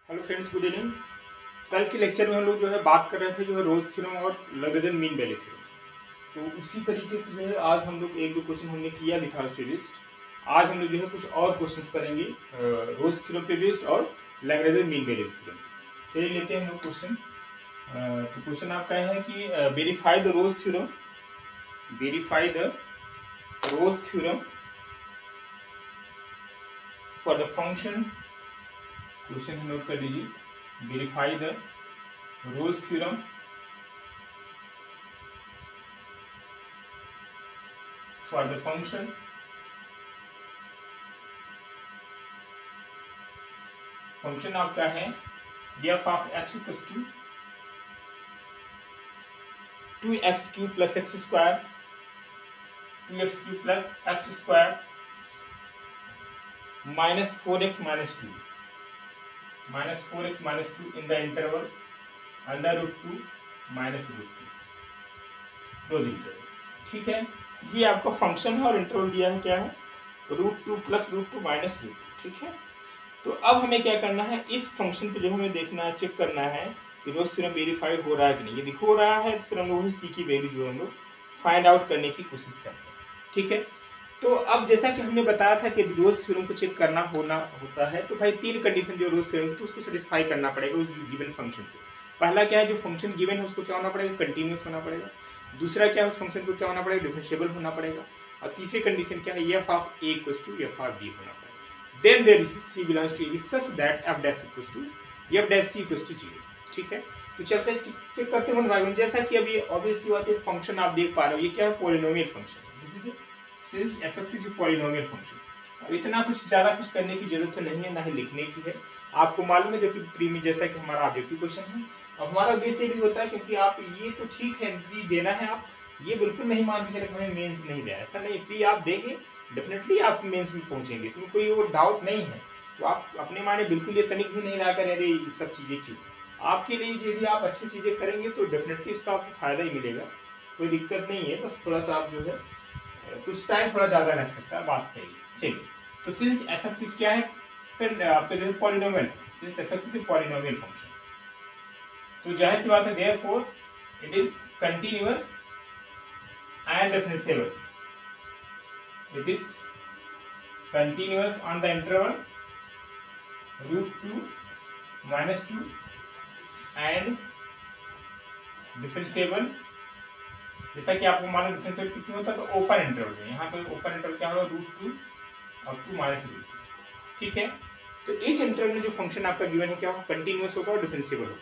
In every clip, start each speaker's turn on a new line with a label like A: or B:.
A: Hello friends, good evening. कल के lecture में हम लोग जो है बात कर रहे थे जो है रोज थ्योरम और लैग्रेंज मीन वैल्यू थ्योरम। तो उसी तरीके से जो है आज हम लोग एक दो क्वेश्चन हमने किया भी था उस पे बेस्ड। आज हम लोग जो है कुछ और क्वेश्चन करेंगे रोज थ्योरम पे बेस्ड और लैग्रेंज मीन वैल्यू थ्योरम। चलिए लेते हैं हम लोग क्वेश्चन। तो क्वेश्चन आपका है कि verify the Rolle's theorem, verify the Rolle's theorem for the function. Question note कर लीजिए, verify the Rolle's theorem for the function आपका है f of x equals to 2x cube plus x square, 2x cube plus x square minus 4x minus 2, minus 4x minus 2 in the interval under root 2 minus root 2 close interval. ठीक है, ये आपका function है और interval दिया है क्या है root 2 plus root 2 minus root 2। ठीक है, तो अब हमें क्या करना है, इस फंक्शन पे जो हमें देखना है, चेक करना है कि रोज थ्योरम वेरीफाई हो रहा है कि नहीं। यदि हो रहा है तो फिर हम लोग वही सी की वैल्यू जो है हम लोग फाइंड आउट करने की कोशिश करते हैं। ठीक है, तो अब जैसा कि हमने बताया था कि रोज थ्योरम को चेक करना होता है तो भाई तीन कंडीशन जो रोज थ्योरम की उसको सेटिस्फाई करना पड़ेगा उस गिवन फंक्शन को। पहला क्या है, जो फंक्शन गिवन है उसको क्या होना पड़ेगा, कंटिन्यूस होना पड़ेगा। दूसरा क्या है, उस फंक्शन को क्या होना पड़ेगा, डिफरेंशिएबल होना पड़ेगा। और तीसरी कंडीशन क्या है, F of A equals to F of B होना पड़ेगा। then there is c belongs to a such that f dash equals to f dash c equals to 0। ठीक है, तो चलते चेक करते हैं भाई। जैसा कि अभी ऑब्वियसली बात है, फंक्शन आप देख पा रहे हो ये क्या है, polynomial function. This is since fx is polynomial function. अब इतना कुछ ज्यादा कुछ करने की जरूरत तो नहीं है, ना ही लिखने की है। आपको मालूम है जो कि प्री में जैसा कि हमारा ऑब्जेक्टिव क्वेश्चन है। अब हमारा उद्देश्य भी होता है क्योंकि आप ये तो ठीक है प्री देना है, आप ये बिल्कुल नहीं मान के चले हमें मेंस नहीं दिया, ऐसा नहीं। प्री आप देंगे डेफिनेटली आप मेंस में पहुंचेंगे, इसमें कोई वो डाउट नहीं है। तो आप अपने माने बिल्कुल ये तनिक भी नहीं ला कर अरे ये सब चीज़ें क्यों। आपके लिए यदि आप अच्छी चीज़ें करेंगे तो डेफिनेटली उसका आपको फायदा ही मिलेगा, कोई दिक्कत नहीं है। बस थोड़ा सा आप जो है कुछ टाइम थोड़ा ज़्यादा लग सकता है, बात सही। चलिए, तो सिंस एफ एक्स क्या है, आपका जो polynomial, since F x polynomial function, तो जाहिर सी बात है therefore it is continuous and differentiable. It is continuous on the interval root 2 minus 2 and differentiable। जैसा कि आपको मालूम डिफरेंशिएबल किसमें होता है, तो ओपन इंटरवल में। यहाँ पे ओपन इंटरवल क्या होगा, रूट 2 और 2 माइनस रूट 2। ठीक है, तो इस इंटरवल में जो फंक्शन आपका गिवन है क्या होगा, कंटिन्यूअस होगा और डिफरेंशिएबल होगा।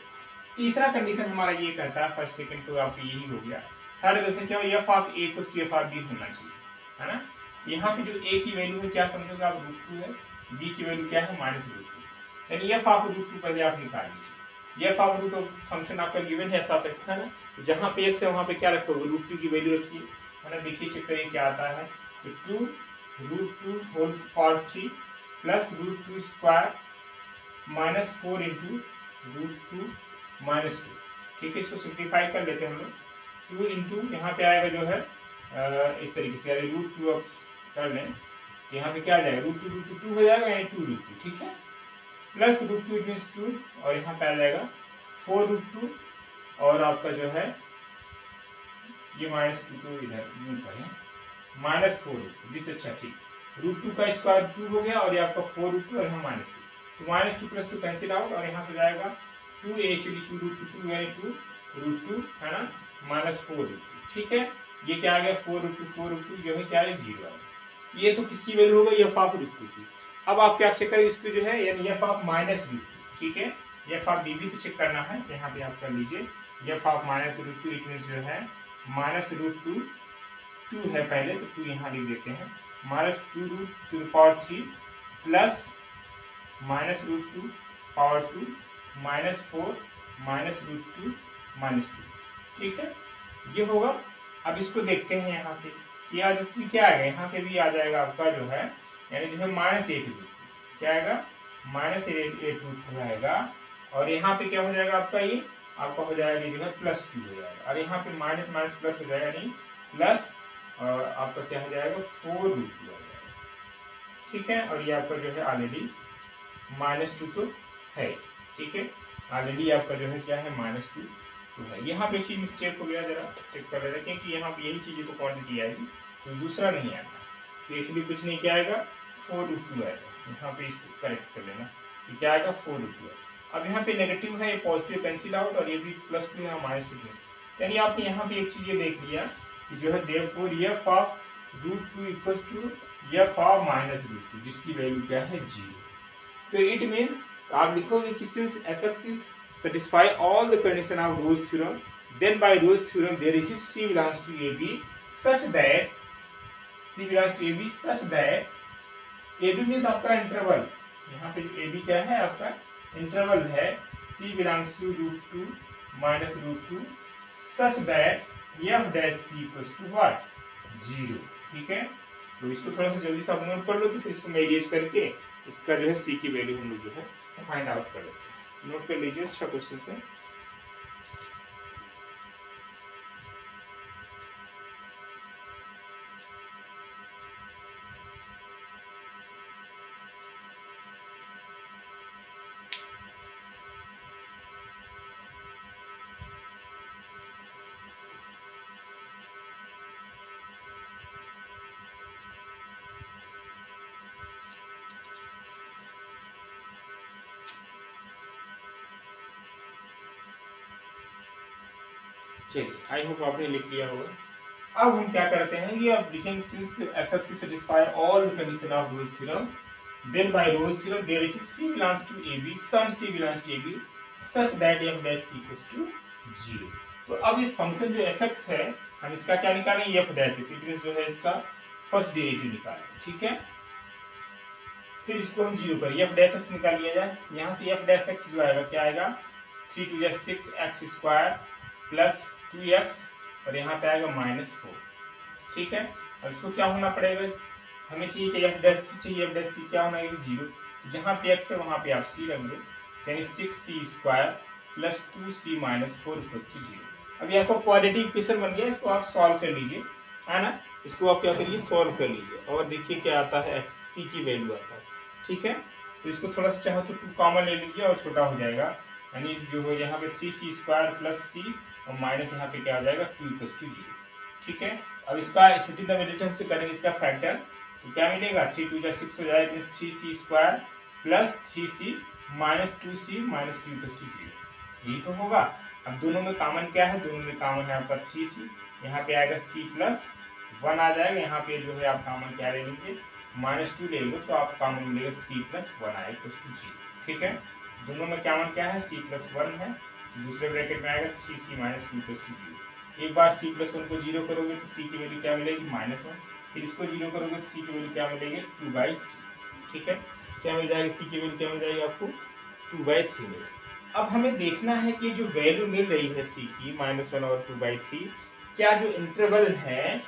A: तीसरा कंडीशन हमारा ये कहता है, फर्स्ट सेकंड तो आपकी यही हो गया। थर्ड कंडीशन क्या होगा, F of A equals to F of B होना चाहिए, है ना। यहाँ पे जो a की वैल्यू है क्या समझोगे आप, रूट 2 है। b की वैल्यू क्या है, माइनस रूट 2। यानी एफ ऑफ रूट 2 पहले आप निकाल लीजिए। एफ ऑफ रूट फंक्शन आपका गिवन है, एफ ऑफ एक्स है ना, जहाँ पे x है वहाँ पे क्या रखोगे, रूट 2 की वैल्यू रखिए, है ना। देखिए चेक करिए क्या आता है, तो 2 root 2 whole power 3 plus root 2 square minus 4 into root 2 minus 2। ठीक है, इसको सिंप्लीफाई कर लेते हैं हम लोग। 2 इंटू यहाँ पे आएगा जो है इस तरीके से, यानी रूट 2 कर लें, यहाँ पे क्या आ जाएगा, रूट 2 हो जाएगा, यानी 2 रूट 2। ठीक है, प्लस रूट 2 मीन्स 2 और यहाँ पे आ जाएगा 4 रूट 2 और आपका जो है ये माइनस 2 तो इधर यूं करें माइनस 4 रूट 2। दिस अच्छा, ठीक, रूट 2 का स्क्वायर 2 हो गया और ये आपका 4 रूट 2 और यहाँ माइनस 2, तो माइनस 2 प्लस 2 कैंसिल आउट और यहाँ से जाएगा 2 एक्चुअली 2 रूट 2 यानी 2 रूट 2 है ना, माइनस 4 रूट 2। ठीक है, ये क्या आ गया, 4 रूट 2 जो है क्या है, 0 आ गया। ये तो किसकी वैल्यू होगा, एफ ऑफ रूट 2 की। अब आप क्या चेक करें इसको जो है, यानी एफ ऑफ माइनस रूट 2। ठीक है, एफ ऑफ बी भी तो चेक करना है, यहाँ पे आप कर लीजिए F of minus root 2 it means जो है माइनस रूट 2 है पहले, तो 2 यहाँ लिख देते हैं, minus 2 root 2 power 3 plus minus root 2 power 2 minus 4 minus root 2 minus 2। ठीक है, ये होगा। अब इसको देखते हैं यहाँ से, या जो क्या आएगा, यहाँ से भी आ जाएगा आपका जो है, यानी जो है माइनस 8 रूट, क्या आएगा, माइनस 8 रूट आएगा। और यहाँ पे क्या हो जाएगा आपका, ये आपका हो जाएगा जो है प्लस 2 हो जाएगा, और यहाँ पे माइनस माइनस प्लस हो जाएगा, यानी प्लस और आपका क्या हो जाएगा 4 रूट 2 आ जाएगा। ठीक है, और ये आपका जो है ऑलरेडी माइनस 2 तो है। ठीक है, ऑलरेडी आपका जो है क्या है -2 है। यहाँ पे चीज मिस्टेक हो गया, जरा चेक कर रहे थे क्योंकि यहाँ पे यही चीज़ें तो क्वांटिटी आएगी, तो दूसरा नहीं आएगा, तो एक्चुअली कुछ नहीं क्या आएगा 4√2 आएगा। यहाँ पे इसको करेक्ट कर लेना, ये क्या आएगा 4√2 है। अब यहाँ पे नेगेटिव है, ये पॉजिटिव कैंसिल आउट, और ये भी +2 यहाँ -2, यानी आपने यहाँ पे एक चीज़ ये देख लिया कि जो है therefore f of √2 equals to f of -√2, जिसकी वैल्यू क्या है 0। तो इट मीन्स आप लिखोगे कि since f(x) is satisfy all the condition of Rolle's theorem, then by Rolle's theorem there is C belongs to AB such that AB means आपका interval, यहाँ पे जो AB क्या है आपका इंटरवल है, C belongs to √2 -√2 such that f' equals to what 0। ठीक है, तो इसको थोड़ा सा जल्दी से आप नोट कर लो, तो फिर इसको मैरिज करके इसका जो है C की वैल्यू हम लोग जो है फाइंड आउट कर लेते हैं। नोट कर लीजिए, अच्छा क्वेश्चन है। चलिए, आई होप आपने लिख लिया होगा। अब हम क्या करते हैं, ये अब लिखेंगे since f(x) satisfy all the condition of Rolle's theorem, then by Rolle's theorem there is C belongs to AB, some C belongs to AB such that f' equals to 0। तो अब इस फंक्शन जो f(x) है, हम इसका क्या निकालेंगे f'(x), it means जो है इसका फर्स्ट डेरिवेटिव निकालेंगे। ठीक है, फिर इसको हम 0 करेंगे, f'(x) निकाल लिया जाए। यहाँ से f'(x) जो आएगा क्या आएगा 3 × 2 = 6x² प्लस 2x, और यहाँ पे आएगा -4। ठीक है, और इसको क्या होना पड़ेगा, हमें चाहिए कि f' चाहिए, f' क्या होना है 0, जहाँ पे x है वहाँ पे आप c रख दो, यानी 6c² प्लस 2c - 4 = 0। अभी आपका क्वाड्रेटिक इक्वेशन बन गया, इसको आप सॉल्व कर लीजिए, है ना। इसको आप क्या करिए, सॉल्व कर लीजिए, और देखिए क्या आता है, c की वैल्यू आता है। ठीक है, तो इसको थोड़ा सा चाहो तो 2 कॉमन ले लीजिए और छोटा हो जाएगा, यानी जो हो यहाँ पे 3c² प्लस c और माइनस यहाँ पे क्या आ जाएगा 2 = 0। ठीक है, अब इसका स्प्लिटिंग द मिडिल टर्म से करेंगे इसका फैक्टर, तो क्या मिलेगा 3 × 2 = 6 हो जाएगा, 3c² plus 3c minus 2c minus 2 = 0, यही तो होगा। अब दोनों में कॉमन क्या है, दोनों में कॉमन है आपका 3c, यहाँ पे आएगा c + 1 आ जाएगा, यहाँ पे जो है आप कॉमन क्या ले लेंगे -2 ले लो, तो आप कॉमन मिलेगा c + 1 आएगा 0। ठीक है, दोनों में कॉमन क्या है c + 1 है, दूसरे ब्रैकेट में आएगा 3c - 2 = 0। एक बार c + 1 को 0 करोगे तो c की वैल्यू क्या मिलेगी -1, फिर इसको 0 करोगे तो c की वैल्यू क्या मिलेगी 2/3। ठीक है, क्या मिल जाएगी, c की वैल्यू क्या मिल जाएगी आपको 2/3 मिलेगी। अब हमें देखना है कि जो वैल्यू मिल रही है c की -1 और 2/3, क्या जो इंटरवल है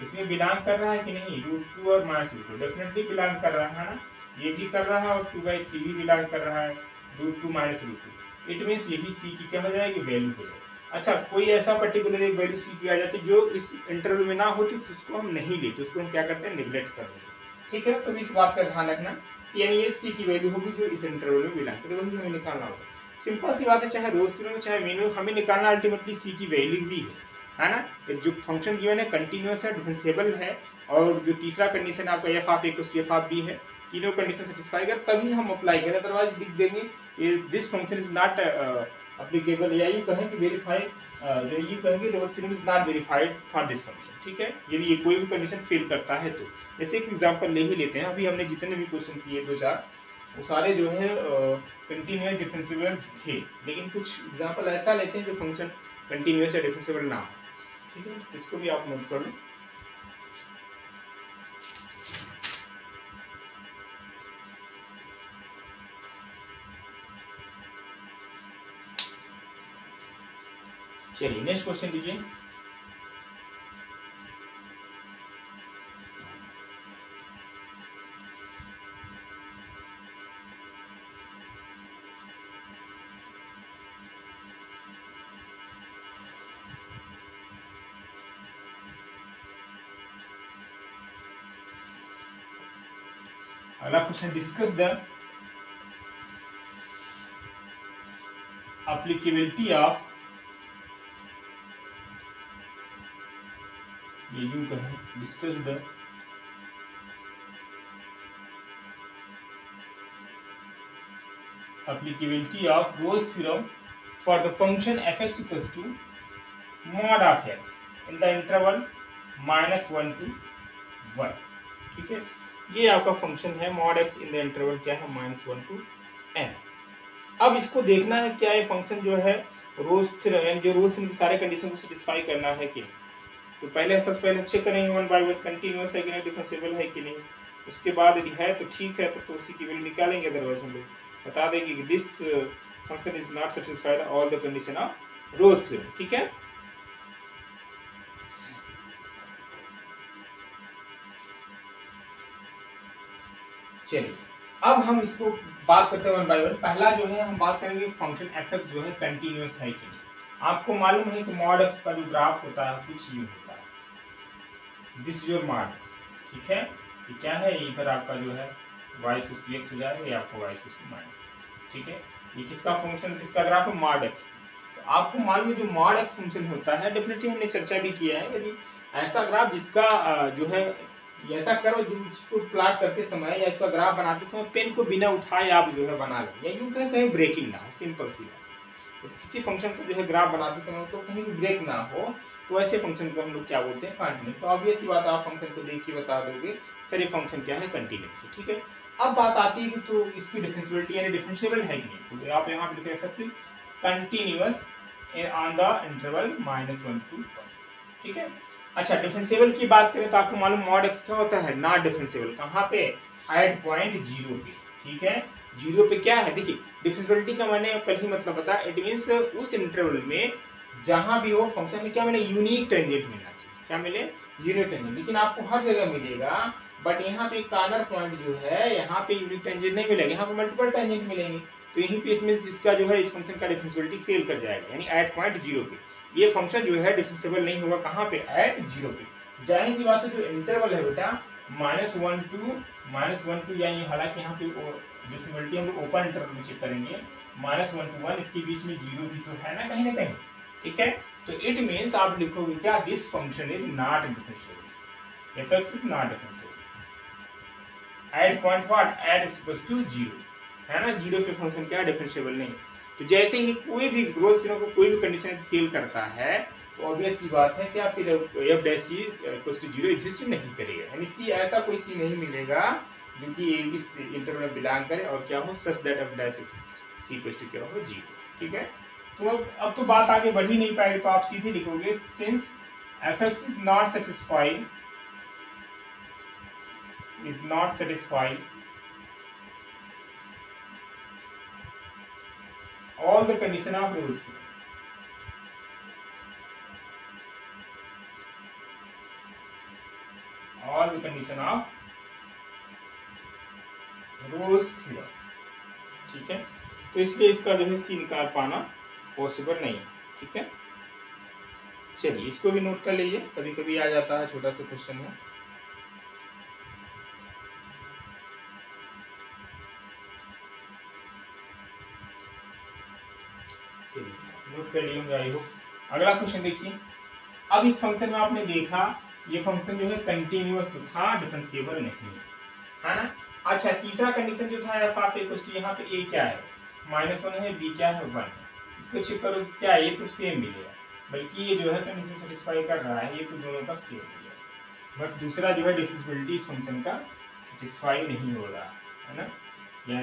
A: इसमें बिलोंग कर रहा है कि नहीं, √2 और -√2 डेफिनेटली बिलोंग कर रहा है ना, ये भी कर रहा है और 2/3 भी बिलोंग कर रहा है, √2 -√2, इट मींस यही c की क्या हो जाएगी वैल्यू हो जाएगी। अच्छा, कोई ऐसा पर्टिकुलर एक वैल्यू c की आ जाती है जो इस इंटरवल में ना होती, तो उसको हम नहीं लेते, उसको हम क्या करते हैं नेग्लेक्ट कर देते। ठीक है, तो इस बात का ध्यान रखना, यानी ये c की वैल्यू होगी जो इस इंटरवल में बिलोंग करे, वही हमें निकालना होगा। सिंपल सी बात है, चाहे रोल्स थ्योरम चाहे मीन में हमें निकालना अल्टीमेटली c की वैल्यू भी है ना। जो फंक्शन गिवन है कंटीन्यूअस है, डिफरेंशिएबल है, और जो तीसरा कंडीशन आपका f of a = f of b है, तीनों कंडीशन सेटिस्फाई कर तभी हम अप्लाई करें, अदरवाइज लिख देंगे this function is not applicable, या ये कहें कि वेरीफाइड, ये कहेंगे Rolle's theorem is not verified for this function. ठीक है, यदि ये कोई भी कंडीशन फेल करता है तो। जैसे एक एग्जांपल ले ही लेते हैं, अभी हमने जितने भी क्वेश्चन किए 2-4, वो सारे जो है कंटीन्यूअस डिफरेंशिएबल थे, लेकिन कुछ एग्जांपल ऐसा लेते हैं जो फंक्शन कंटीन्यूअस या डिफरेंशिएबल ना हो। ठीक है, तो इसको भी आप नोट कर लो। चलिए नेक्स्ट क्वेश्चन लीजिए। अगला question, discuss the applicability of discuss the applicability of Rolle's theorem for the function f(x) equals to mod of x in the interval -1 to 1। ठीक है, ये आपका फंक्शन है mod x in the interval क्या है -1 to n। अब इसको देखना है क्या ये फंक्शन जो है रोल्स थ्योरम की सारे कंडीशन को सेटिस्फाई करना है कि नहीं। तो पहले सबसे पहले चेक करेंगे वन बाय वन कंटीन्यूअस है कि नहीं, डिफरेंशिएबल है कि नहीं। उसके बाद यदि है तो ठीक है, तो उसी की वैल्यू निकालेंगे, अदरवाइज हम लोग बता देंगे कि this function is not satisfied all the condition of Rolle's theorem. ठीक है, चलिए अब हम इसको बात करते हैं वन बाय वन। पहला जो है हम बात करेंगे फंक्शन f(x) जो है कंटीन्यूअस है कि नहीं। आपको मालूम है कि mod x का जो ग्राफ होता है कुछ यूं होता है, दिस योर mod x। ठीक है, ये क्या है, इधर आपका जो है y इक्वल्स टू x हो जाएगा, ये आपका y इक्वल्स टू माइनस। ठीक है, ये किसका फंक्शन, किसका ग्राफ है, mod x। तो आपको मालूम है जो mod x फंक्शन होता है, डेफिनेटली हमने चर्चा भी किया है, यदि ऐसा ग्राफ जिसका जो है ऐसा करो जिसको प्लॉट करते समय या इसका ग्राफ बनाते समय पेन को बिना उठाए आप जो है बना लें, या यूं कहीं ब्रेकिंग ना हो, सिंपल सी बात। तो किसी फंक्शन को जो है ग्राफ बनाते समय तो कहीं भी ब्रेक ना हो, तो ऐसे फंक्शन को हम लोग क्या बोलते हैं, कंटीन्यूअस। तो ऑब्वियस सी बात, आप फंक्शन को देख के बता दोगे सर ये फंक्शन क्या है, कंटीन्यूअस है। ठीक है, अब बात आती है कि तो इसकी डिफरेंशिएबिलिटी यानी डिफरेंशिएबल है कि नहीं। तो आप यहाँ पे लिखे f(x) continuous on the interval -1 to 1। ठीक है, अच्छा डिफरेंशिएबल की बात करें तो आपको मालूम mod x क्या होता है, नॉट डिफरेंशिएबल। कहाँ पे, एट पॉइंट 0 पे। ठीक है, 0 पे क्या है, देखिए डिफरेंशिएबिलिटी का मैंने कल ही मतलब बताया, इट मींस उस इंटरवल में जहां भी हो फंक्शन में क्या मिले, यूनिक टेंजेंट मिलना चाहिए। क्या मिले, यूनिक टेंजेंट। लेकिन आपको हर जगह मिलेगा, बट यहाँ पे कॉर्नर पॉइंट जो है यहाँ पे यूनिक टेंजेंट नहीं मिलेगा, यहाँ पे मल्टीपल टेंजेंट मिलेंगे। तो यहीं पे इट मींस इसका जो है इस फंक्शन का डिफरेंशिएबिलिटी फेल कर जाएगा, यानी एट पॉइंट 0 पे ये फंक्शन जो है डिफरेंशिएबल नहीं होगा। कहाँ पे, एट 0 पे। जाहिर सी बात है जो इंटरवल है बेटा -1 to यानी हालांकि यहाँ पे डिफरेंशिएबिलिटी हम लोग ओपन इंटरवल में चेक करेंगे, -1 to 1 इसके बीच में 0 भी तो है ना कहीं ना कहीं। ठीक है, तो इट मींस आप लिखोगे क्या, this function is not differentiable, f(x) is not differentiable at point what, at equals to 0 है ना। 0 पे फंक्शन क्या डिफरेंशिएबल नहीं। तो जैसे ही कोई भी ग्रोथ थ्योरम को कोई भी कंडीशन फेल करता है तो ऑब्वियस सी बात है क्या, फिर f(c) इक्वल्स टू 0 एग्जिस्ट नहीं करेगा, यानी सी ऐसा कोई सी नहीं मिलेगा जो कि ए बी इंटरवल में बिलोंग करे और क्या हो, such that f(c) equals to क्या हो, 0। ठीक है, तो अब तो बात आगे बढ़ ही नहीं पाएगी, तो आप सीधे लिखोगे since f(x) is not satisfied all the condition of Rolle's theorem। all the condition of Rolle's theorem। ठीक है, तो इसलिए इसका जो है सी निकाल पाना पॉसिबल नहीं है। ठीक है, चलिए इसको भी नोट कर लीजिए, कभी कभी आ जाता है, छोटा सा क्वेश्चन है। नोट कर लिए आई होप। अगला क्वेश्चन देखिए, अब इस फंक्शन में आपने देखा ये फंक्शन जो है कंटीन्यूअस तो था, डिफरेंशिएबल नहीं है ना। अच्छा तीसरा कंडीशन जो था f(x) यहाँ पे a क्या है, -1 है, b क्या है, 1। इसको चेक करो क्या ये तो सेम मिलेगा, बल्कि ये जो है कंडीशन सेटिस्फाई कर रहा है, ये तो दोनों का सेम मिलेगा। बट दूसरा जो है डिफरेंशिएबिलिटी इस फंक्शन का सेटिस्फाई नहीं हो रहा है ना, या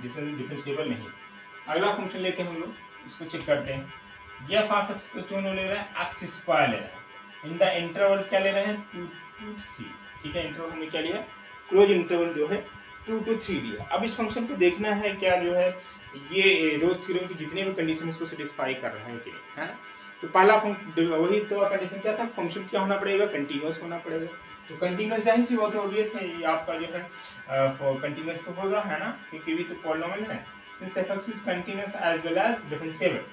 A: डिफरेंशिएबल नहीं। अगला फंक्शन लेते हैं हम लोग, इसको चेक करते हैं। ये f(x) को ले रहे हैं x² ले रहे हैं, इन द इंटरवल क्या ले रहे हैं, 2 to 3। ठीक है, इंटरवल हमने क्या लिया, क्लोज इंटरवल जो है 2 to 3 लिया। अब इस फंक्शन को देखना है क्या जो है ये रोल्स थ्योरम की जितने भी कंडीशन उसको सेटिस्फाई कर रहा है कि नहीं, है ना। तो पहला वही तो कंडीशन क्या था, फंक्शन क्या होना पड़ेगा, कंटीन्यूअस होना पड़ेगा। तो कंटीन्यूअस जाहिर सी बात है, ऑब्वियस है ये आपका जो है कंटीन्यूअस तो होगा, है ना, क्योंकि भी तो पॉलिनोमियल है। Since f(x) is continuous as well as differentiable.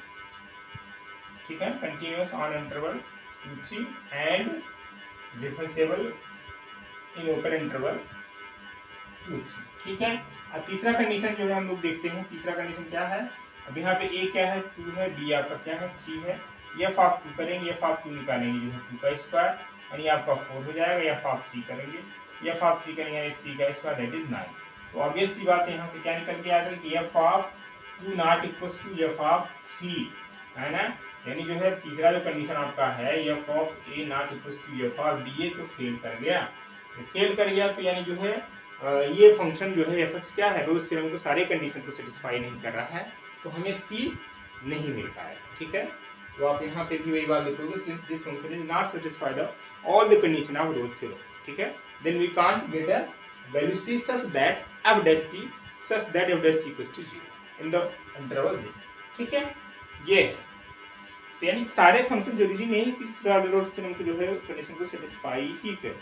A: ठीक है, continuous on interval 2 3 and differentiable in open interval 2 3। ठीक है, अब तीसरा कंडीशन जो है हम लोग देखते हैं, तीसरा कंडीशन क्या है, अब यहाँ पे ए क्या है 2 है, बी आपका क्या है 3 है, एफ ऑफ 2 करेंगे, एफ ऑफ 2 निकालेंगे जो है 2 का स्क्वायर यानी आपका 4 हो जाएगा, एफ ऑफ 3 करेंगे, एफ ऑफ 3 करेंगे यानी 3 का स्क्वायर दैट इज 9। तो ऑब्वियस सी बात है यहाँ से क्या निकल के आ गई कि F of 2 not equals to F of 3 है ना, यानी जो है तीसरा जो कंडीशन आपका है F of A not equals to F of B A तो फेल कर गया, फेल कर गया तो यानी जो है ये फंक्शन जो है एफ क्या है रोल्स थ्योरम को सारे कंडीशन को सेटिस्फाई नहीं कर रहा है, तो हमें सी नहीं मिल पाएगा। ठीक है, तो आप यहाँ पे भी वही बात लिखोगे since this function is not satisfy the all the condition of Rolle's theorem. ठीक है, then we can't get a value C such that f dash c such that f dash c equals to 0 in the interval this। ठीक है, ये तो यानी सारे function जरूरी नहीं कि रोल्स थ्योरम को जो है कंडीशन को सेटिस्फाई ही करे,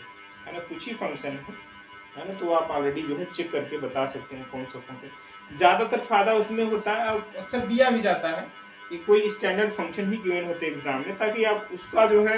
A: है ना, कुछ ही फंक्शन है ना, तो आप ऑलरेडी जो है चेक करके बता सकते हैं कौन सा फंक्शन ज़्यादातर फायदा उसमें होता है, अक्सर दिया भी जाता है कि कोई स्टैंडर्ड फंक्शन ही गिवन होते हैं एग्जाम में, ताकि आप उसका जो है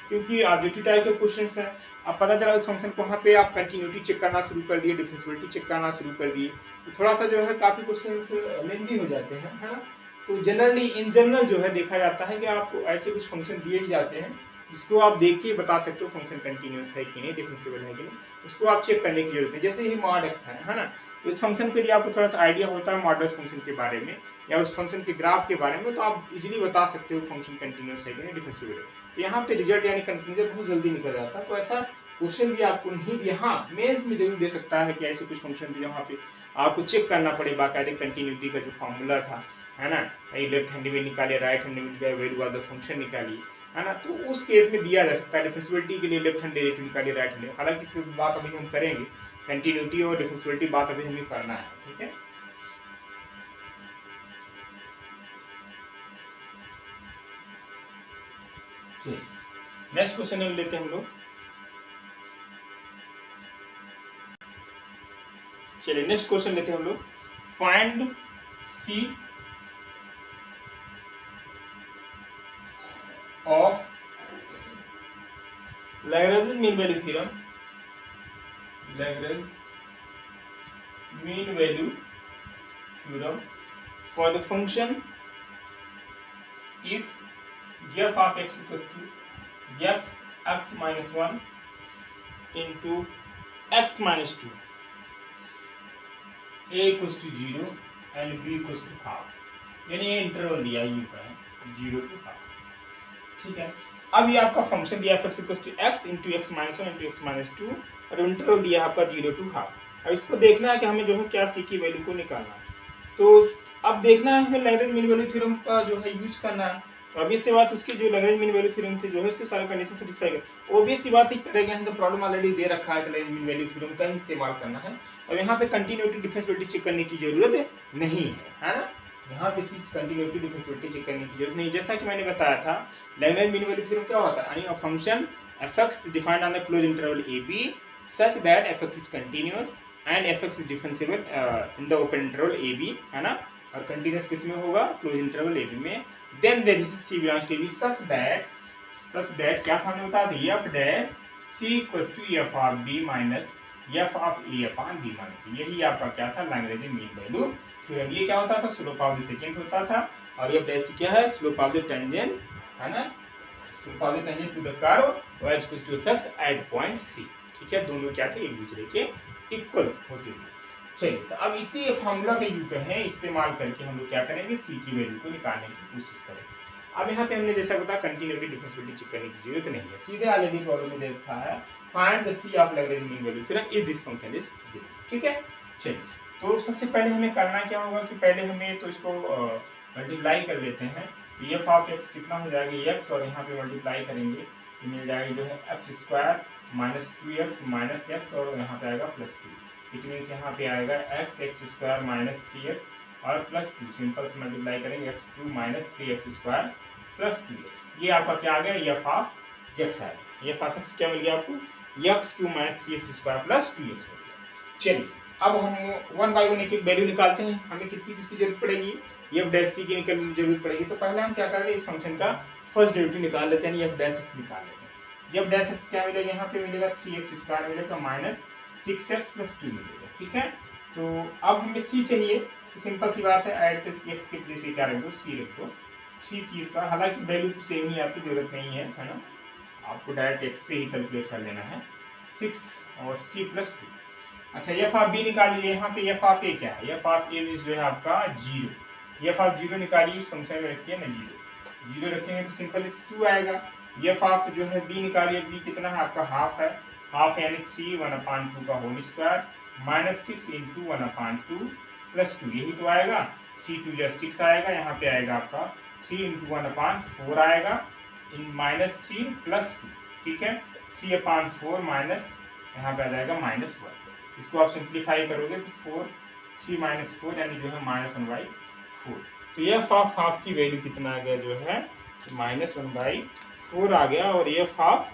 A: क्योंकि ऑब्जेक्टिव टाइप के क्वेश्चंस हैं, अब पता चला उस फंक्शन को वहाँ पे आप कंटिन्यूटी चेक करना शुरू कर दिए, डिफरेंशिएबिलिटी चेक करना शुरू कर दिए, तो थोड़ा सा जो है काफ़ी क्वेश्चंस लेंथी हो जाते हैं, है ना। तो जनरली इन जनरल जो है देखा जाता है कि आपको ऐसे कुछ फंक्शन दिए ही जाते हैं जिसको आप देख के बता सकते हो फंक्शन कंटिन्यूस है कि नहीं, डिफरेंशिएबल है कि नहीं, उसको आप चेक करने की जरूरत है। जैसे ही मॉड एक्स है ना, तो इस फंक्शन के लिए आपको थोड़ा सा आइडिया होता है मॉडुलस फंक्शन के बारे में या उस फंक्शन के ग्राफ के बारे में, तो आप इजीली बता सकते हो फंक्शन कंटिन्यूस है कि नहीं, डिफरेंशिएबल है। तो यहाँ पे रिजल्ट यानी कंक्लूजन बहुत जल्दी निकल जाता है। तो ऐसा क्वेश्चन भी आपको नहीं दिया, हाँ मेंस में जरूर दे सकता है कि ऐसे कुछ फंक्शन भी जहाँ पे आपको चेक करना पड़े बाकायदे कंटिन्यूटी का जो फॉर्मूला था, है ना, लेफ्ट हैंड में निकाले, राइट हैंड में वैल्यू ऑफ द फंक्शन निकाली, है ना, तो उस केस में दिया जा सकता है डिफरेंशिएबिलिटी के लिए लेफ्ट हैंड डेरिवेटिव निकालिए, राइट हैंड। हालांकि इस पर बात अभी हम करेंगे, कंटिन्यूटी और डिफरेंशिएबिलिटी बात अभी हमें करना है। ठीक है, नेक्स्ट क्वेश्चन लेते हैं हम लोग। चलिए नेक्स्ट क्वेश्चन लेते हैं हम लोग, find C of Lagrange mean value theorem, Lagrange mean value theorem for the function if f of x equals to x minus 1 into x minus 2, a equals to 0 and b equals to half, यानी ये interval दिया u का है 0 to half। ठीक है, अब ये आपका फंक्शन दिया f equals to x into x minus 1 into x minus 2 और इंटरवल दिया आपका 0 to half। अब इसको देखना है कि हमें जो है क्या c की वैल्यू को निकालना है, तो अब देखना है हमें लैग्रेंज मीन वैल्यू थ्योरम का जो है यूज करना है। तो ऑब्वियस सी बात उसकी जो लैग्रेंज मीन वैल्यू थ्योरम थी जो है उसके सारे कंडीशन सेटिस्फाई कर, ऑब्वियस सी बात ही करेंगे हम, तो प्रॉब्लम ऑलरेडी दे रखा है कि लैग्रेंज मीन वैल्यू थ्योरम का ही इस्तेमाल करना है और यहाँ पे कंटिन्यूटी डिफरेंशिएबिलिटी चेक करने की जरूरत नहीं है ना, यहाँ पे इसकी कंटिन्यूटी डिफरेंशिएबिलिटी चेक करने की जरूरत नहीं। जैसा कि मैंने बताया था लैग्रेंज मीन वैल्यू थ्योरम क्या होता है, यानी a function f(x) defined on the closed interval ab such that f(x) is continuous and f(x) is differentiable in the open interval ab, है ना, और कंटिन्यूस किस में होगा, क्लोज इंटरवल ए बी में। Then there is C belongs to B such that क्या था हमने बता दिया F dash C equals to F of B minus F of A upon B minus, यही आपका क्या था लैग्रेंज मीन वैल्यू थ्योरम। ये क्या होता था, स्लोप ऑफ द सेकंड होता था, और एफ डैश क्या है, स्लोप ऑफ द टेंजेंट, है ना, slope of the tangent to the curve y equals to fx at point C. ठीक है, दोनों क्या थे एक दूसरे के इक्वल होते थे। चलिए, तो अब इसी फार्मूला के यूज है इस्तेमाल करके हम लोग क्या करेंगे, सी की वैल्यू को निकालने की कोशिश करेंगे। अब यहाँ पे हमने जैसा बताया कंटिन्यूटी डिफरेंशिएबिलिटी चेक करने की जरूरत नहीं है, सीधे ऑलरेडी प्रॉब्लम में देखा है find the C of Lagrange mean value theorem if this function is given. ठीक है, चलिए, तो सबसे पहले हमें करना क्या होगा कि पहले हमें तो इसको मल्टीप्लाई कर लेते हैं। एफ ऑफ एक्स कितना हो जाएगा एक्स, और यहाँ पे मल्टीप्लाई करेंगे तो मिल जाएगा जो है x square minus 2x minus x और यहाँ पे आएगा प्लस 2, इट मीन्स यहाँ पे आएगा एक्स स्क्वायर माइनस 3x और प्लस 2, सिंपल से मल्टीप्लाई करेंगे x cube minus 3x square plus 2x, ये आपका क्या आ गया एफ ऑफ एक्स है, एफ ऑफ एक्स क्या मिल गया आपको, x cube minus 3x square plus 2x हो गया। चलिए, अब हम वन बाई वन एक वैल्यू निकालते हैं, हमें किसकी जरूरत पड़ेगी, एफ डैश सी की निकालने की जरूरत पड़ेगी। तो पहले हम क्या करेंगे, इस फंक्शन का फर्स्ट डेरिवेटिव निकाल लेते हैं, एफ डैश एक्स निकाल लेते हैं। एफ डैश एक्स क्या मिलेगा, यहाँ पे मिलेगा 3x स्क्वायर मिलेगा माइनस 6x प्लस 2 मिलेगा। ठीक है, तो अब हमें सी चाहिए, सिंपल सी बात है, एट एक्स के प्लेस पे क्या रख दो, सी रख दो, 3c स्क्वायर। हालांकि वैल्यू तो सेम ही, आपकी जरूरत नहीं है ना, आपको डायरेक्ट एक्स पे ही कैलकुलेट कर लेना है, 6 और c प्लस 2। अच्छा एफ ऑफ बी निकालिए, यहाँ पे एफ ऑफ ए क्या है, एफ ऑफ ए जो है आपका 0, एफ ऑफ 0 निकालिए, इस फंक्शन में रखिए ना 0 रखेंगे तो सिंपल 2 आएगा। एफ ऑफ जो है बी निकालिए, बी कितना है आपका हाफ है, हाफ यानी 3 1/2 का whole square minus 6 into 1/2 plus 2, यही तो आएगा, 3 2 जा 6 आएगा, यहाँ पे आएगा आपका 3 इंटू 1/4 आएगा इन माइनस 3 प्लस 2, ठीक है, 3/4 माइनस यहाँ पे आ जाएगा -1। इसको आप सिंप्लीफाई करोगे तो 3 - 4 यानी जो है -1/4। तो एफ ऑफ हाफ की वैल्यू कितना आ गया जो है -1/4 आ गया। और एफ ऑफ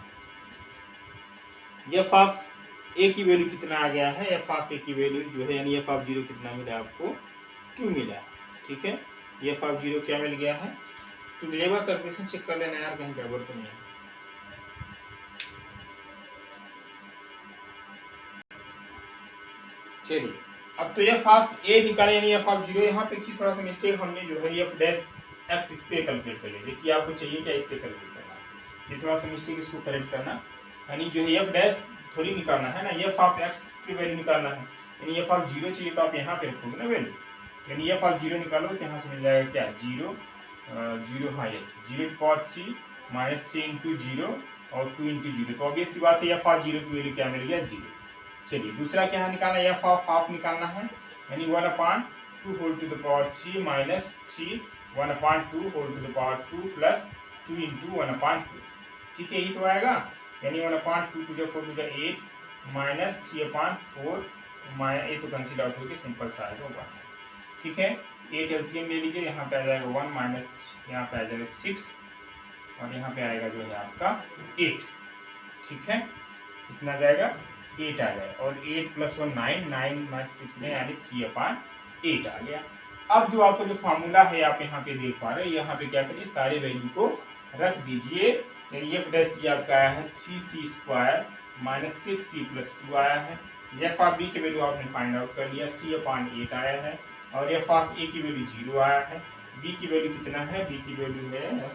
A: ए की वैल्यू कितना आ गया है, एफ ऑफ ए की वैल्यू जो है यानी एफ ऑफ 0 कितना मिला आपको, 2 मिला, ठीक है, एफ ऑफ 0 क्या मिल गया है, तो मिलेगा। कैलकुलेशन चेक कर लेना यार, कहीं गड़बड़ तो नहीं है। चलिए अब तो एफ ऑफ ए निकाले यानी एफ ऑफ 0, यहाँ पे थोड़ा सा मिस्टेक हमने जो है एफ डैश एक्स इस पे कैलकुलेट कर लिया, देखिए आपको चाहिए क्या इस पे कैलकुलेट करना, ये थोड़ा सा मिस्टेक, इसको करेक्ट करना, यानी जो है एफ डैश थोड़ी निकालना है ना, एफ ऑफ एक्स की वैल्यू निकालना है, यानी एफ ऑफ 0 चाहिए तो आप यहाँ पे रखोगे ना वैल्यू, यानी एफ ऑफ 0 निकालो तो यहाँ से मिल जाएगा क्या 0 0, हाँ यस 0/3 -3 इंटू 0 और 2 इंटू 0, तो ऑब्वियस सी बात है एफ ऑफ 0 की वैल्यू क्या मिल गया 0। चलिए दूसरा क्या निकालना है, एफ ऑफ हाफ निकालना है, यानी 1/2 whole to the power 3 minus 3 1/2 whole to the power 2 plus 2 into 1/2, ठीक है, यही तो आएगा, यानी 1/2 टू 4 टू 8 माइनस 3/4 ये तो कंसीडर आउट होकर सिंपल सा आएगा 1, ठीक है। 8 एलसीएम ले लीजिए, यहाँ पे आ जाएगा 1 माइनस यहाँ पे आ जाएगा 6 और यहाँ पे आएगा जो है आपका 8, ठीक है, कितना जाएगा 8 आ गया, और 8 + 1 9 9 - 6 में यानी 3/8 आ गया। अब जो आपका जो फार्मूला है आप यहाँ पे देख पा रहे हैं, यहाँ पे क्या करिए सारे वैल्यू को रख दीजिए, एफ डैश सी आपका आया है 3c स्क्वायर माइनस 6c + 2 आया है, एफ ऑफ बी की वैल्यू आपने फाइंड आउट कर लिया 3/8 आया है, और एफ ऑफ ए की वैल्यू 0 आया है, बी की वैल्यू कितना है, बी की वैल्यू है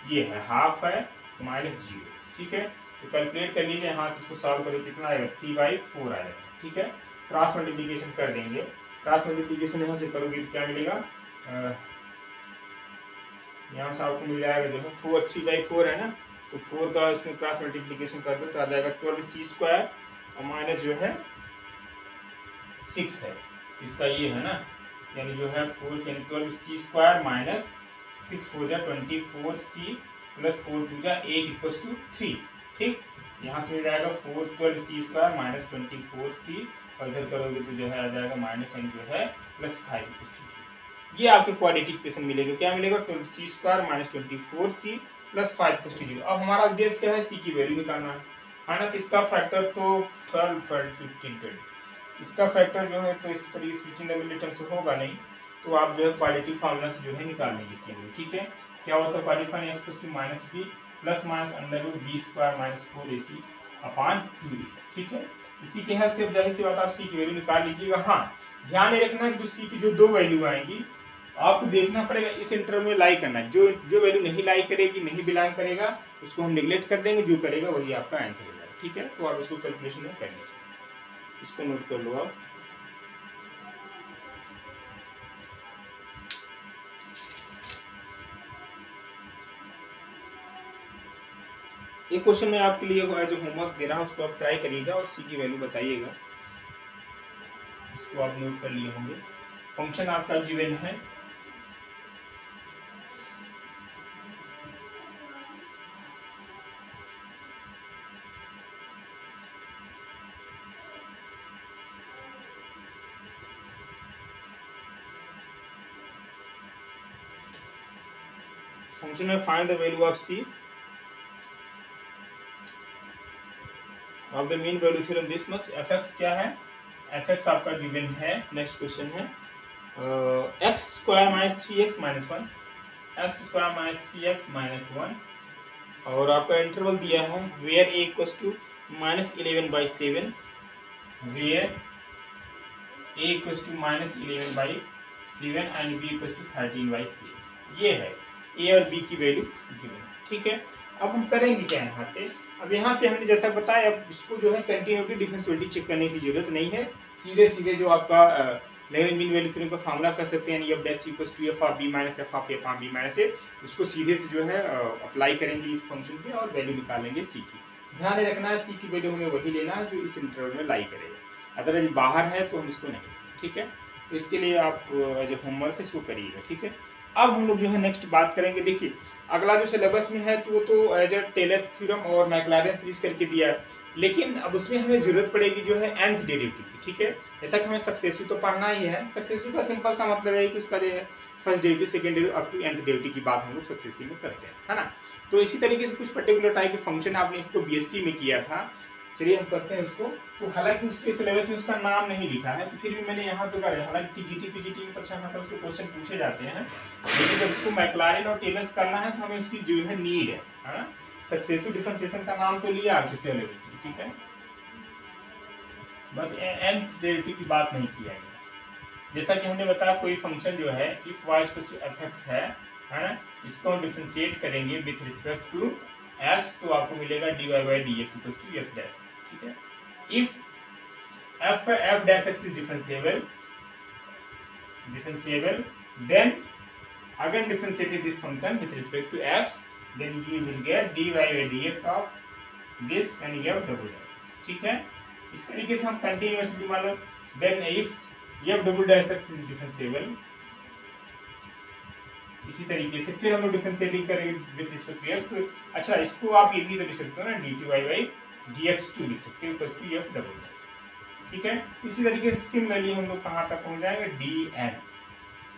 A: ये है हाफ है -0, ठीक है, तो कैलकुलेट कर लीजिए, यहाँ से इसको सॉल्व करें कितना आएगा 3/4 आएगा, ठीक है, क्रॉस मल्टीप्लिकेशन कर देंगे, क्रॉस मल्टीप्लिकेशन यहाँ से करोगे तो क्या मिलेगा, यहाँ से आपको मिल जाएगा जो है 3/4 है ना, तो 4 का इसमें क्रॉस मल्टीप्लिकेशन कर दो तो आ जाएगा 12c स्क्वायर और माइनस जो है 6 है, इसका ये है ना, यानी जो है 4 यानी 12c स्क्वायर माइनस 6 4 जा 24c प्लस 4 2 जा 8 = 3, ठीक, यहाँ से मिल जाएगा 12c स्क्वायर माइनस 24c और इधर करोगे तो जो है आ जाएगा -n जो है +5 = 2। ये आपको क्वाड्रेटिक इक्वेशन मिलेगा, क्या मिलेगा 12c स्क्वायर माइनस 24c + 5 = 0। अब हमारा उद्देश्य क्या है, c की वैल्यू निकालना है ना, तो इसका फैक्टर तो 12 12 15 20, इसका फैक्टर जो है तो इस तरीके से बिटवीन द मिडिल टर्म से होगा नहीं, तो आप जो है क्वाड्रेटिक फार्मूला से जो है निकाल लेंगे इसकी वैल्यू, ठीक है, क्या होता है quadratic s = -b plus minus √b square minus 4ac/2a, ठीक है, इसी के हेल्प से जाहिर सी बात आप सी की वैल्यू निकाल लीजिएगा। हाँ ध्यान में रखना है जो सी की जो 2 वैल्यू आएंगी आपको देखना पड़ेगा इस इंटरवल में लाई करना है, जो वैल्यू नहीं लाई करेगी, नहीं बिलोंग करेगा, उसको हम निगलेक्ट कर देंगे, जो करेगा वही आपका आंसर होगा, ठीक है, तो आप इसको कैलकुलेशन में कर लीजिए, इसको नोट कर लो आप। एक क्वेश्चन मैं आपके लिए जो होमवर्क दे रहा हूँ उसको आप ट्राई करिएगा और सी की वैल्यू बताइएगा, इसको आप नोट कर लिए होंगे। फंक्शन आपका गिवन है फंक्शन में find the value of C of the mean value theorem this much. fx क्या है, fx आपका गिवन है, नेक्स्ट क्वेश्चन है x square minus 3x minus 1, x square minus 3x minus 1, और आपका इंटरवल दिया है where a equals to -11/7, where a equals to -11/7 7 and b equal to 13/7। ये है a और b की वैल्यू गिवन, ठीक है। अब हम करेंगे क्या यहाँ पे, अब यहाँ पे हमने जैसा बताया, अब इसको जो है कंटिन्यूटी डिफरेंशियबिलिटी चेक करने की जरूरत नहीं है, सीधे सीधे जो आपका लैग्रेंज मीन वैल्यू थ्योरम का फार्मूला कर सकते हैं, f dash equal to f of b minus f of a upon b minus a, उसको सीधे से जो है अप्लाई करेंगे इस फंक्शन पे और वैल्यू निकालेंगे c की। ध्यान रखना है c की वैल्यू हमें वही लेना है जो इस इंटरवल में लाई करेगा, अदरवाइज बाहर है तो हम इसको नहीं, ठीक है। तो इसके लिए आप जो होमवर्क है इसको करिएगा, ठीक है। अब हम लोग जो है नेक्स्ट बात करेंगे, देखिए अगला जो सिलेबस में है तो वो तो एज अ टेलर थ्योरम और मैक्लॉरेन सीरीज करके दिया है, लेकिन अब उसमें हमें जरूरत पड़ेगी जो है nth डेरिवेटिव की, ठीक है। जैसा कि हमें सक्सेसिव तो पढ़ना ही है, सक्सेसिव का सिंपल सा मतलब है कि उसका जो है first derivative second derivative up to nth derivative की बात हम लोग सक्सेसिव में करते हैं, है ना। तो इसी तरीके से कुछ पर्टिकुलर टाइप के फंक्शन आपने इसको बीएससी में किया था, चलिए हम करते हैं उसको। तो हालांकि उसके सिलेबस में उसका नाम नहीं लिखा है, तो फिर भी मैंने यहाँ पे करा, हालांकि टीजीटी पीजीटी में तो अच्छा खासा उसके क्वेश्चन पूछे जाते हैं, लेकिन जब उसको मैक्लॉरेन और टेलर्स करना है तो हमें उसकी जो है नीड है ना। सक्सेसिव डिफरेंशिएशन का नाम तो लिया आपके सिलेबस में, ठीक है, बस nth डेरिवेटिव की बात नहीं किया गया। जैसा कि हमने बताया कोई फंक्शन जो है if y equal to fx है ना, इसको हम डिफरेंशिएट करेंगे विथ रिस्पेक्ट टू x, तो आपको मिलेगा dy by dx equal to f dash, ठीक है। If f dash x is differentiable then again differentiating this function with respect to x, then you will get dy by dx of this and you have double dash, ठीक है। इस तरीके से हम continuously मान लो then if f double dash x is differentiable, इसी तरीके से फिर हम लोग डिफरेंशिएटिंग करेंगे विद रिस्पेक्ट टू x, तो अच्छा इसको आप ये भी तो लिख सकते हो ना dy by dx2 लिख सकते हो equal to f double dash, ठीक है। इसी तरीके से सिमिलरली हम लोग कहाँ तक पहुँच जाएंगे dn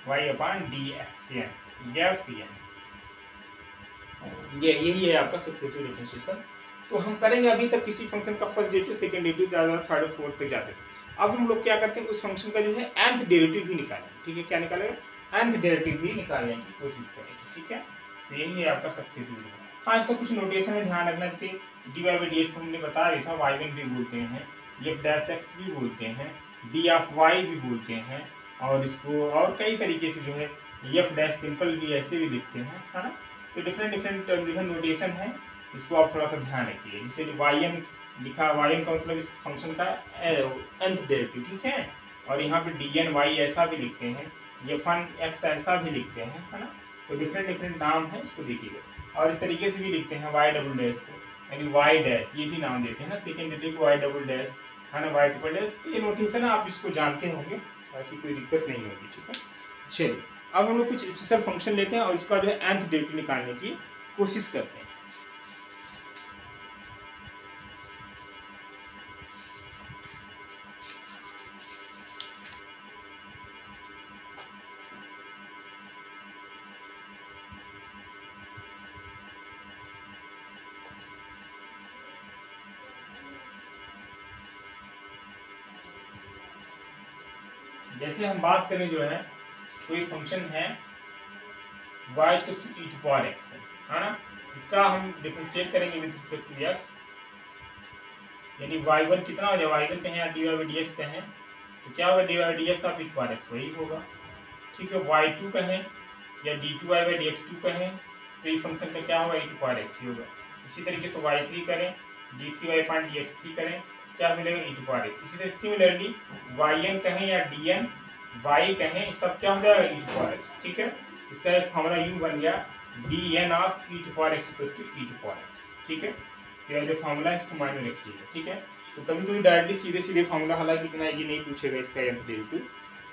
A: y upon dxn n, ये यही है आपका सक्सेसिव डिफरेंशिएशन। तो हम करेंगे अभी तक किसी फंक्शन का फर्स्ट डेरिवेटिव सेकंड डेरिवेटिव ज़्यादा थर्ड और फोर्थ तक जाते हैं। अब हम लोग क्या करते हैं उस फंक्शन का जो है nth डेरिवेटिव भी निकालेंगे, ठीक है। क्या निकालेंगे, nth डेरिवेटिव भी निकालने की कोशिश करेंगे, ठीक है। तो यही है आपका सक्सेसिव डिफरेंशिएशन। हाँ, इसका कुछ नोटेशन में ध्यान रखना, जैसे D Y by D X को हमने बता रही था, y1 भी बोलते हैं, एफ डैश एक्स भी बोलते हैं, डी ऑफ वाई भी बोलते हैं, और इसको और कई तरीके से जो है एफ डैश सिंपल भी ऐसे भी लिखते हैं, है ना। तो डिफरेंट डिफरेंट नोटेशन है, इसको आप थोड़ा सा ध्यान रखिए। जैसे वाई लिखा, वाई का मतलब इस फंक्शन का nth डेरिवेटिव, ठीक है, और यहाँ पे डी एन वाई ऐसा भी लिखते हैं, ये फन एक्स ऐसा भी लिखते हैं, है ना। तो डिफरेंट डिफरेंट नाम है, इसको देखिएगा। और इस तरीके से भी लिखते हैं वाई डबल डैश को, यानी वाई डैश, ये भी नाम देते हैं ना सेकेंड डेरिवेटिव को, वाई डबल डैश, है ना, वाई ट्रिपल डैश। ये नोटेशन है, आप इसको जानते होंगे, ऐसी कोई दिक्कत नहीं होगी, ठीक है। चलिए अब हम लोग कुछ स्पेशल फंक्शन लेते हैं और इसका जो है nth डेरिवेटिव निकालने की कोशिश करते हैं। जैसे हम बात करें जो है कोई फंक्शन है y equal to e to power x है ना, इसका हम डिफरेंशिएट करेंगे विद रिस्पेक्ट टू x, यानी y1 कितना हो जाए, y1 कहें या dy बाई dx कहें तो क्या होगा, dy by dx of e to power x वही होगा, ठीक है। y2 कहें या d2y बाई dx2 कहें तो ये फंक्शन का क्या होगा, e टू पावर x ही होगा। इसी तरीके से y3 करें, d3y अपॉन dx3 करें, क्या मिलेगा, e टू पावर x। इसी तरह सिमिलरली yn कहें या dn y कहें, सब क्या हो जाएगा, e टू पावर x, ठीक है। इसका एक फॉर्मूला यूं बन गया dn of e to power x equal to e to power x, ठीक है। तो जो फॉर्मूला है इसको मायने रखिएगा, ठीक है। तो कभी कभी डायरेक्टली सीधे सीधे फॉर्मूला, हालांकि इतना ये नहीं पूछेगा इसका nth डेरिवेटिव,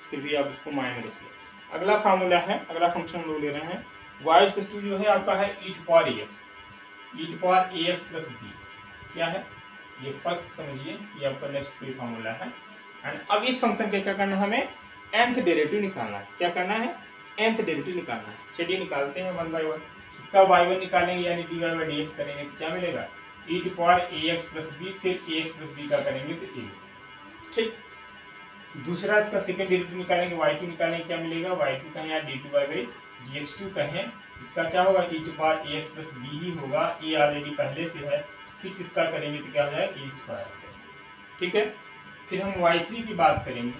A: फिर भी आप उसको मायने रखिए। अगला फार्मूला है, अगला फंक्शन हम लोग ले रहे हैं y इक्वल टू जो है आपका है e to power ax plus b, क्या है ये फर्स्ट समझिए, ये आपका नेक्स्ट कोई फार्मूला है। एंड अब इस फंक्शन के क्या करना है, हमें nth डेरिवेटिव निकालना है। क्या करना है, nth डेरिवेटिव निकालना है। चलिए निकालते हैं वन बाय वन। इसका y1 निकालेंगे यानी dy बाई dx करेंगे तो क्या मिलेगा, e to power ax plus b, फिर ax प्लस b का करेंगे तो a, ठीक। दूसरा इसका सेकंड डेरिवेटिव निकालेंगे, y2 निकालेंगे, क्या मिलेगा, y2 कहें या d2y बाई dx2 कहें, इसका क्या होगा, e to power ax plus b ही होगा, a ऑलरेडी पहले से है, फिर इसका करेंगे तो क्या हो जाएगा, a स्क्वायर, ठीक है। फिर हम y3 की बात करेंगे,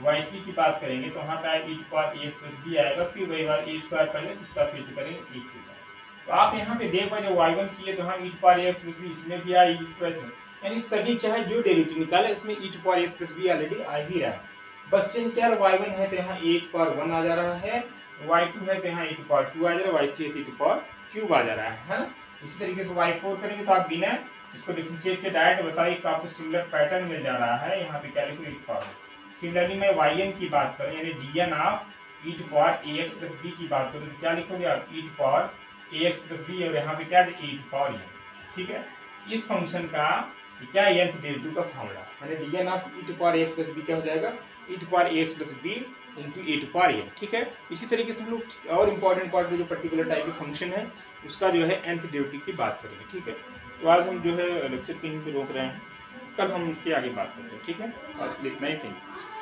A: y3 की बात करेंगे तो वहाँ पे आएगा e to power ax plus b आएगा, फिर वही बार a स्क्वायर पहले इसका फिर से करेंगे e टू पावर। तो आप यहाँ पे देख पाए जो y1 किए तो यहाँ e to power ax plus b इसमें भी आया e प्लस, यानी सभी चाहे जो डेरिवेटिव निकाले उसमें e to power ax plus b already आ ही रहा है। बस चेंज क्या है, y1 है तो यहाँ e टू पावर 1 आ जा रहा है, y2 है तो यहाँ e टू पावर 2 आ जा रहा है, y3 है तो e टू पावर क्यूब आ जा रहा है ना। इसी तरीके से y4 करेंगे तो आप बिना इसको डिफरेंशिएट के डायरेक्ट बताइए कि आपको सिमिलर पैटर्न मिल जा रहा है, यहाँ पे कैलकुलेट पावर। सिमिलरली मैं yn की बात करें यानी dn of e to power ax plus b की बात करें तो क्या लिखोगे आप e to power ax plus b और यहाँ पे क्या है e टू पावर n, ठीक है। इस फंक्शन का क्या nth डेरिवेटिव का फॉर्मूला यानी dn of e to power ax plus b क्या हो जाएगा e to power ax plus b into e to power n, ठीक है। इसी तरीके से हम लोग और इम्पोर्टेंट पार्ट जो पर्टिकुलर टाइप के फंक्शन है उसका जो है nth डेरिवेटिव की बात करेंगे, ठीक है। तो आज हम जो है लेक्चर कहीं पे रोक रहे हैं, कल हम इसके आगे बात करते हैं, ठीक है। आज के लिए इतना ही, थैंक यू।